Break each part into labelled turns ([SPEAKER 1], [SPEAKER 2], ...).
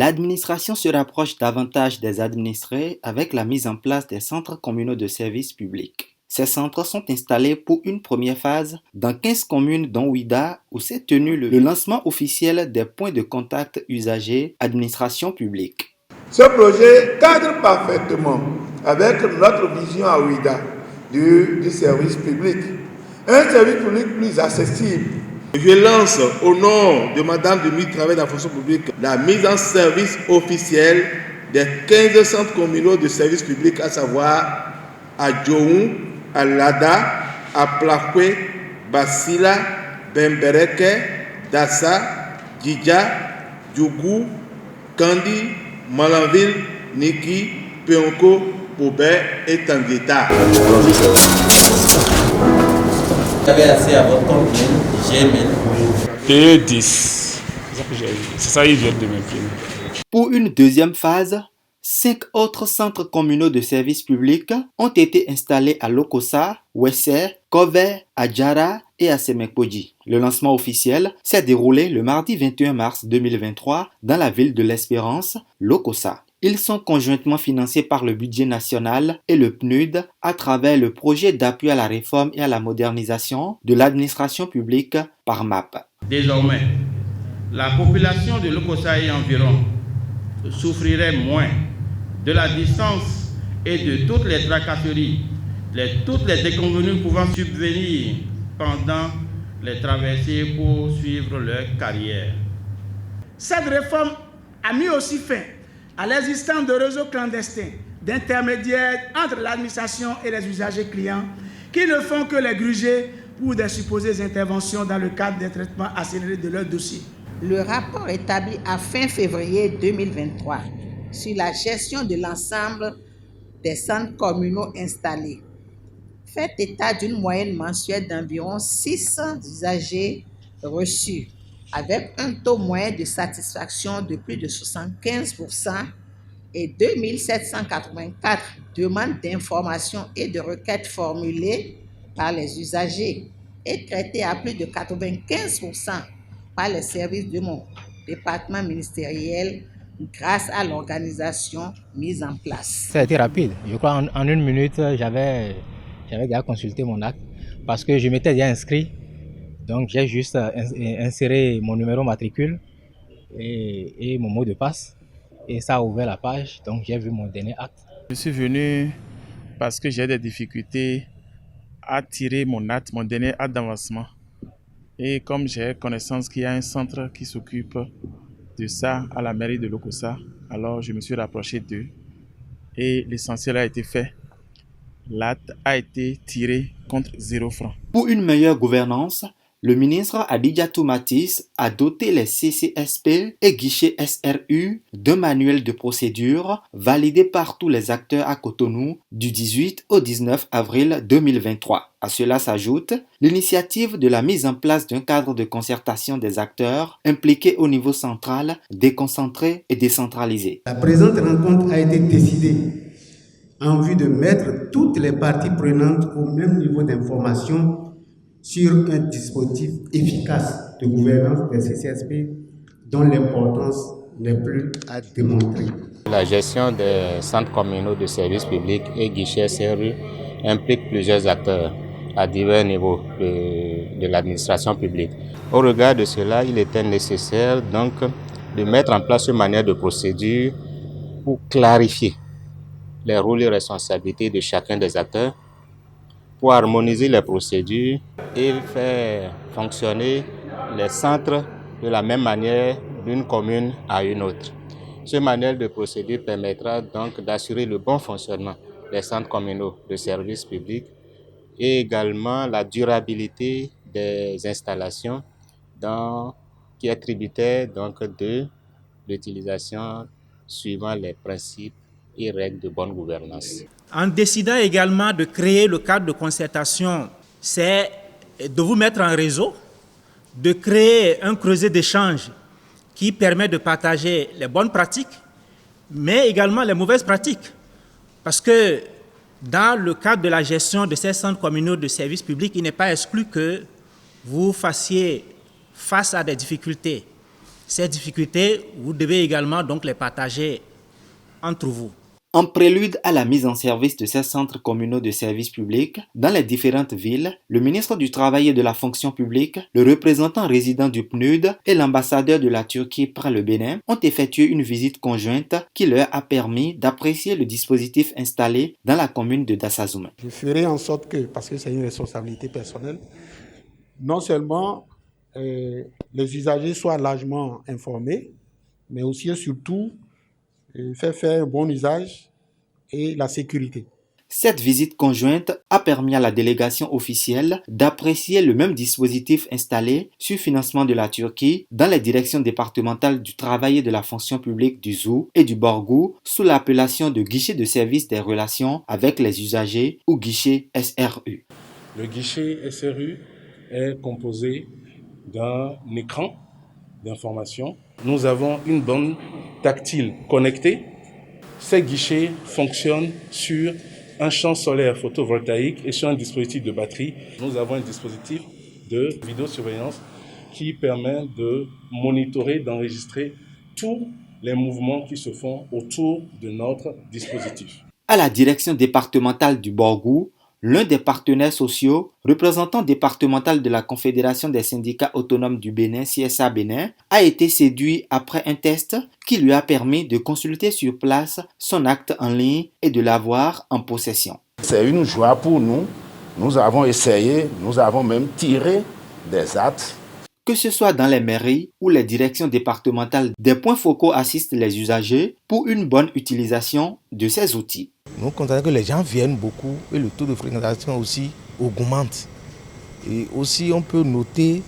[SPEAKER 1] L'administration se rapproche davantage des administrés avec la mise en place des centres communaux de services publics. Ces centres sont installés pour une première phase dans 15 communes dont Ouidah où s'est tenu le lancement officiel des points de contact usagers administration publique.
[SPEAKER 2] Ce projet cadre parfaitement avec notre vision à Ouidah du service public. Un service public plus accessible. Je lance au nom de Madame de ministre du Travail et de la fonction publique la mise en service officielle des 15 centres communaux de services publics, à savoir à Djohou, à Lada, à Plakwe, Basila, Bembereke, Dassa, Djidja, Djougou, Kandi, Malanville, Niki, Peonko, Pobé et Tangueta.
[SPEAKER 3] Vous avez accès à votre compte Gmail.
[SPEAKER 4] T10. C'est ça, ils viennent de m'imprimer.
[SPEAKER 1] Pour une deuxième phase, 5 autres centres communaux de services publics ont été installés à Lokossa, Wesser, Kové, Adjara et à Semekpodji. Le lancement officiel s'est déroulé le mardi 21 mars 2023 dans la ville de l'Espérance, Lokossa. Ils sont conjointement financés par le budget national et le PNUD à travers le projet d'appui à la réforme et à la modernisation de l'administration publique par MAP.
[SPEAKER 5] Désormais, la population de Lokossa et environ souffrirait moins de la distance et de toutes les tracasseries, toutes les déconvenues pouvant subvenir pendant les traversées pour suivre leur carrière.
[SPEAKER 6] Cette réforme a mis aussi fin à l'existence de réseaux clandestins, d'intermédiaires entre l'administration et les usagers clients qui ne font que les gruger pour des supposées interventions dans le cadre des traitements accélérés de leurs dossiers.
[SPEAKER 7] Le rapport établi à fin février 2023 sur la gestion de l'ensemble des centres communaux installés fait état d'une moyenne mensuelle d'environ 600 usagers reçus, avec un taux moyen de satisfaction de plus de 75% et 2784 demandes d'informations et de requêtes formulées par les usagers et traitées à plus de 95% par les services de mon département ministériel grâce à l'organisation mise en place.
[SPEAKER 8] Ça a été rapide. Je crois en une minute, j'avais déjà consulté mon acte parce que je m'étais déjà inscrit. Donc j'ai juste inséré mon numéro matricule et mon mot de passe et ça a ouvert la page, donc j'ai vu mon dernier acte.
[SPEAKER 4] Je suis venu parce que j'ai des difficultés à tirer mon acte, mon dernier acte d'avancement. Et comme j'ai connaissance qu'il y a un centre qui s'occupe de ça à la mairie de Lokossa, alors je me suis rapproché d'eux et l'essentiel a été fait. L'acte a été tiré contre 0 francs.
[SPEAKER 1] Pour une meilleure gouvernance, le ministre Adidiatou Matisse a doté les CCSP et guichets SRU d'un manuel de procédure validé par tous les acteurs à Cotonou du 18 au 19 avril 2023. À cela s'ajoute l'initiative de la mise en place d'un cadre de concertation des acteurs impliqués au niveau central, déconcentré et décentralisé.
[SPEAKER 9] La présente rencontre a été décidée en vue de mettre toutes les parties prenantes au même niveau d'information sur un dispositif efficace de gouvernance des CCSP dont l'importance n'est plus à démontrer.
[SPEAKER 10] La gestion des centres communaux de services publics et guichets SRU implique plusieurs acteurs à divers niveaux de l'administration publique. Au regard de cela, il était nécessaire donc de mettre en place une manière de procédure pour clarifier les rôles et responsabilités de chacun des acteurs, pour harmoniser les procédures et faire fonctionner les centres de la même manière d'une commune à une autre. Ce manuel de procédure permettra donc d'assurer le bon fonctionnement des centres communaux de services publics et également la durabilité des installations qui est tributaire donc de l'utilisation suivant les principes et règles de bonne gouvernance.
[SPEAKER 6] En décidant également de créer le cadre de concertation, c'est de vous mettre en réseau, de créer un creuset d'échange qui permet de partager les bonnes pratiques, mais également les mauvaises pratiques. Parce que dans le cadre de la gestion de ces centres communaux de services publics, il n'est pas exclu que vous fassiez face à des difficultés. Ces difficultés, vous devez également donc les partager entre vous.
[SPEAKER 1] En prélude à la mise en service de ces centres communaux de services publics dans les différentes villes, le ministre du Travail et de la Fonction publique, le représentant résident du PNUD et l'ambassadeur de la Turquie près le Bénin ont effectué une visite conjointe qui leur a permis d'apprécier le dispositif installé dans la commune de Dassazoumé.
[SPEAKER 11] Je ferai en sorte que, parce que c'est une responsabilité personnelle, non seulement les usagers soient largement informés, mais aussi et surtout faire un bon usage et la sécurité.
[SPEAKER 1] Cette visite conjointe a permis à la délégation officielle d'apprécier le même dispositif installé sur financement de la Turquie dans les directions départementales du travail et de la fonction publique du ZOU et du Borgou sous l'appellation de guichet de service des relations avec les usagers ou guichet SRU.
[SPEAKER 12] Le guichet SRU est composé d'un écran d'information. Nous avons une bande tactile connectée. Ces guichets fonctionnent sur un champ solaire photovoltaïque et sur un dispositif de batterie. Nous avons un dispositif de vidéosurveillance qui permet de monitorer, d'enregistrer tous les mouvements qui se font autour de notre dispositif.
[SPEAKER 1] À la direction départementale du Borgou, l'un des partenaires sociaux, représentant départemental de la Confédération des syndicats autonomes du Bénin, CSA Bénin, a été séduit après un test qui lui a permis de consulter sur place son acte en ligne et de l'avoir en possession.
[SPEAKER 13] C'est une joie pour nous. Nous avons essayé, nous avons même tiré des actes.
[SPEAKER 1] Que ce soit dans les mairies ou les directions départementales, des points focaux assistent les usagers pour une bonne utilisation de ces outils.
[SPEAKER 14] Nous constatons que les gens viennent beaucoup et le taux de fréquentation aussi augmente. Et aussi on peut noter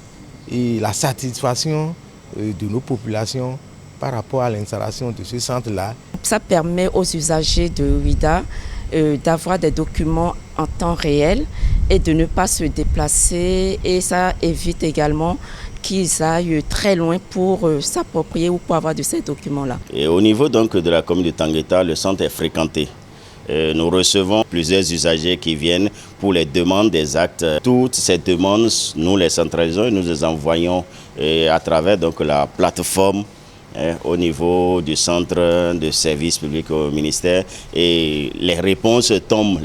[SPEAKER 14] la satisfaction de nos populations par rapport à l'installation de ce centre-là.
[SPEAKER 15] Ça permet aux usagers de OUIDA d'avoir des documents en temps réel et de ne pas se déplacer, et ça évite également qu'ils aillent très loin pour s'approprier ou pour avoir de ces documents-là.
[SPEAKER 16] Et au niveau donc de la commune de Tangueta, le centre est fréquenté. Nous recevons plusieurs usagers qui viennent pour les demandes des actes. Toutes ces demandes, nous les centralisons et nous les envoyons à travers donc la plateforme au niveau du centre de service public au ministère, et les réponses tombent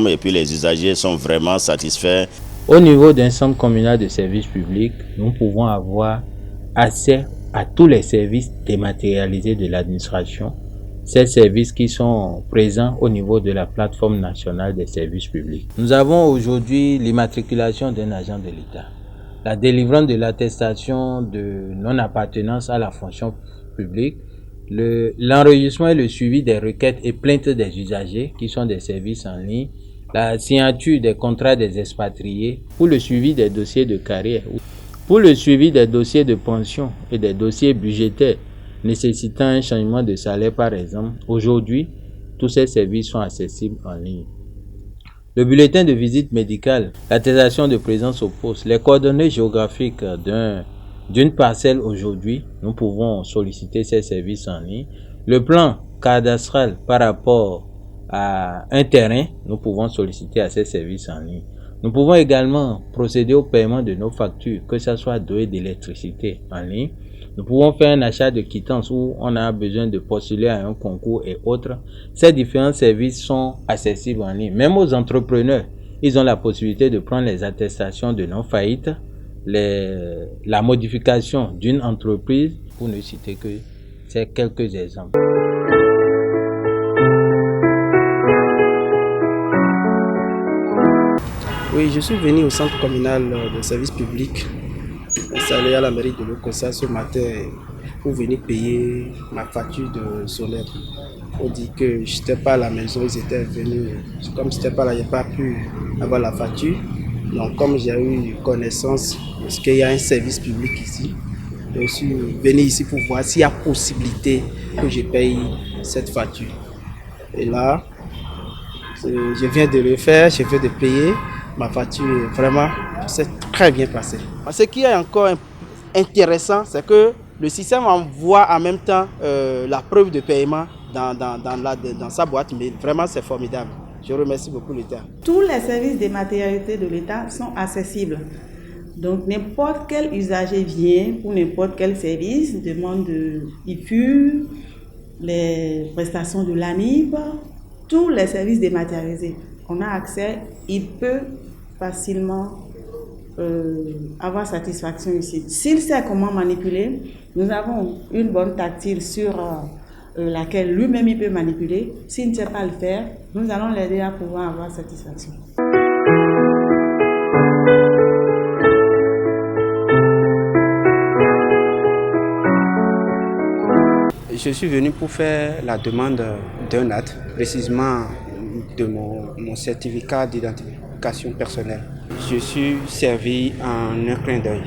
[SPEAKER 16] et puis les usagers sont vraiment satisfaits.
[SPEAKER 17] Au niveau d'un centre communal de service public, nous pouvons avoir accès à tous les services dématérialisés de l'administration, ces services qui sont présents au niveau de la plateforme nationale des services publics. Nous avons aujourd'hui l'immatriculation d'un agent de l'État, la délivrance de l'attestation de non-appartenance à la fonction publique, l'enregistrement et le suivi des requêtes et plaintes des usagers qui sont des services en ligne, la signature des contrats des expatriés, pour le suivi des dossiers de carrière, pour le suivi des dossiers de pension et des dossiers budgétaires nécessitant un changement de salaire par exemple. Aujourd'hui, tous ces services sont accessibles en ligne. Le bulletin de visite médicale, l'attestation de présence au poste, les coordonnées géographiques d'une parcelle aujourd'hui, nous pouvons solliciter ces services en ligne. Le plan cadastral par rapport à un terrain, nous pouvons solliciter à ces services en ligne. Nous pouvons également procéder au paiement de nos factures, que ce soit d'eau et d'électricité en ligne. Nous pouvons faire un achat de quittance où on a besoin de postuler à un concours et autres. Ces différents services sont accessibles en ligne. Même aux entrepreneurs, ils ont la possibilité de prendre les attestations de non-faillite, la modification d'une entreprise, pour ne citer que ces quelques exemples.
[SPEAKER 18] Oui, je suis venu au centre communal de service public installé à la mairie de Lokossa ce matin pour venir payer ma facture de solaire. On dit que je n'étais pas à la maison, ils étaient venus. Comme je n'étais pas là, je n'ai pas pu avoir la facture. Donc comme j'ai eu connaissance de qu'il y a un service public ici, je suis venu ici pour voir s'il y a possibilité que je paye cette facture. Et là, je viens de le faire, je viens de payer. Ma facture, vraiment, c'est très bien passé. Ce qui est encore intéressant, c'est que le système envoie en même temps la preuve de paiement dans sa boîte mail. Vraiment, c'est formidable. Je remercie beaucoup l'État.
[SPEAKER 19] Tous les services dématérialisés de l'État sont accessibles. Donc n'importe quel usager vient pour n'importe quel service, demande de IFU, les prestations de l'ANIB, tous les services dématérialisés. On a accès, il peut facilement avoir satisfaction ici. S'il sait comment manipuler, nous avons une borne tactile sur laquelle lui-même il peut manipuler. S'il ne sait pas le faire, nous allons l'aider à pouvoir avoir satisfaction.
[SPEAKER 18] Je suis venu pour faire la demande d'un acte, précisément de mon certificat d'identification personnelle. Je suis servi en un clin d'œil.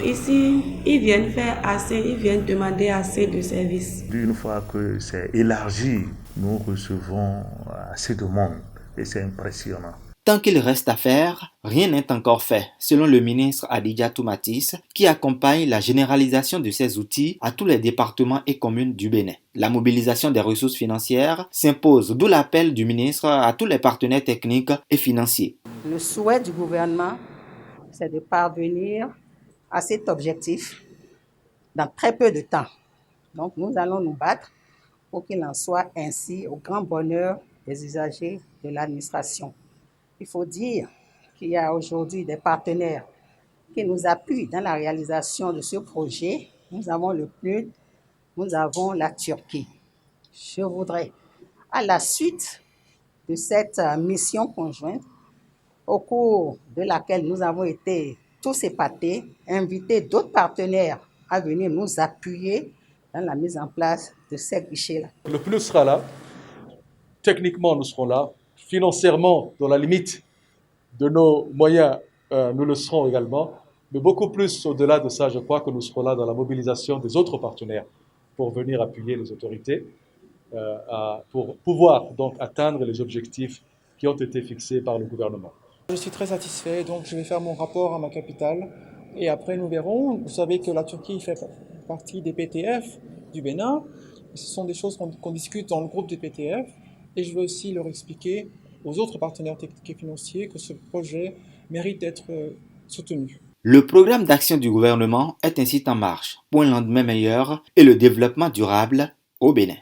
[SPEAKER 20] Ici, ils viennent demander assez de services.
[SPEAKER 21] Une fois que c'est élargi, nous recevons assez de monde et c'est impressionnant.
[SPEAKER 1] Tant qu'il reste à faire, rien n'est encore fait, selon le ministre Adidiatou Matisse, qui accompagne la généralisation de ces outils à tous les départements et communes du Bénin. La mobilisation des ressources financières s'impose, d'où l'appel du ministre à tous les partenaires techniques et financiers.
[SPEAKER 7] Le souhait du gouvernement, c'est de parvenir à cet objectif dans très peu de temps. Donc nous allons nous battre pour qu'il en soit ainsi au grand bonheur des usagers de l'administration. Il faut dire qu'il y a aujourd'hui des partenaires qui nous appuient dans la réalisation de ce projet. Nous avons le PNUD, nous avons la Turquie. Je voudrais, à la suite de cette mission conjointe, au cours de laquelle nous avons été tous épatés, inviter d'autres partenaires à venir nous appuyer dans la mise en place de ces guichets-là.
[SPEAKER 22] Le PNUD sera là, techniquement nous serons là, financièrement, dans la limite de nos moyens, nous le serons également. Mais beaucoup plus au-delà de ça, je crois que nous serons là dans la mobilisation des autres partenaires pour venir appuyer les autorités, pour pouvoir donc atteindre les objectifs qui ont été fixés par le gouvernement.
[SPEAKER 23] Je suis très satisfait, donc je vais faire mon rapport à ma capitale et après nous verrons. Vous savez que la Turquie fait partie des PTF du Bénin. Ce sont des choses qu'on discute dans le groupe des PTF. Et je veux aussi leur expliquer aux autres partenaires techniques et financiers que ce projet mérite d'être soutenu.
[SPEAKER 1] Le programme d'action du gouvernement est ainsi en marche pour un lendemain meilleur et le développement durable au Bénin.